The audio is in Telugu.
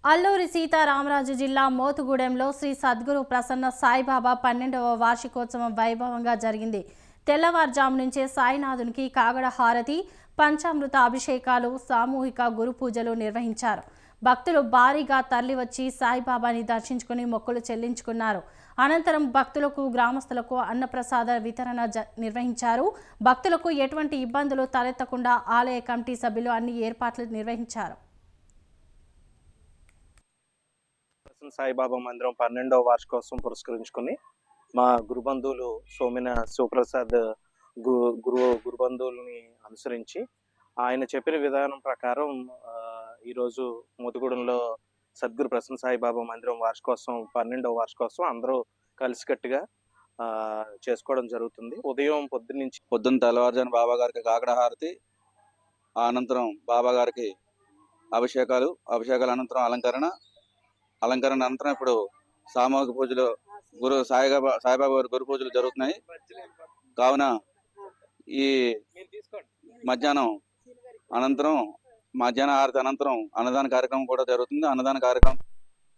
అల్లూరి సీతారామరాజు జిల్లా మోతుగూడెంలో శ్రీ సద్గురు ప్రసన్న సాయిబాబా 12వ వార్షికోత్సవం వైభవంగా జరిగింది. తెల్లవారుజాము నుంచే సాయినాథునికి కాగడ హారతి, పంచామృత అభిషేకాలు, సామూహిక గురు పూజలు నిర్వహించారు. భక్తులు భారీగా తరలివచ్చి సాయిబాబాని దర్శించుకుని మొక్కులు చెల్లించుకున్నారు. అనంతరం భక్తులకు, గ్రామస్తులకు అన్నప్రసాద వితరణ నిర్వహించారు. భక్తులకు ఎటువంటి ఇబ్బందులు తలెత్తకుండా ఆలయ కమిటీ సభ్యులు అన్ని ఏర్పాట్లు నిర్వహించారు. సాయిబాబా మందిరం 12వ వార్షికోత్సవం పురస్కరించుకుని మా గురుబంధువులు సోమిన శివప్రసాద్ గురుబంధువుల్ని అనుసరించి ఆయన చెప్పిన విధానం ప్రకారం ఈరోజు మోతుగూడెంలో సద్గురు ప్రసన్న సాయిబాబా మందిరం వార్షికోత్సవం 12వ వార్షికోత్సవం అందరూ కలిసికట్టుగా చేసుకోవడం జరుగుతుంది. ఉదయం పొద్దున్న తెల్లవారుజామున బాబా గారికి కాకడ హారతి, అనంతరం బాబా గారికి అభిషేకాల అనంతరం అలంకరణ అనంతరం ఇప్పుడు సామూహిక పూజలు సాయిబాబా వారి గురు పూజలు జరుగుతున్నాయి. కావున ఈ మధ్యాహ్నం హారతి అనంతరం అన్నదాన కార్యక్రమం కూడా జరుగుతుంది. అన్నదాన కార్యక్రమం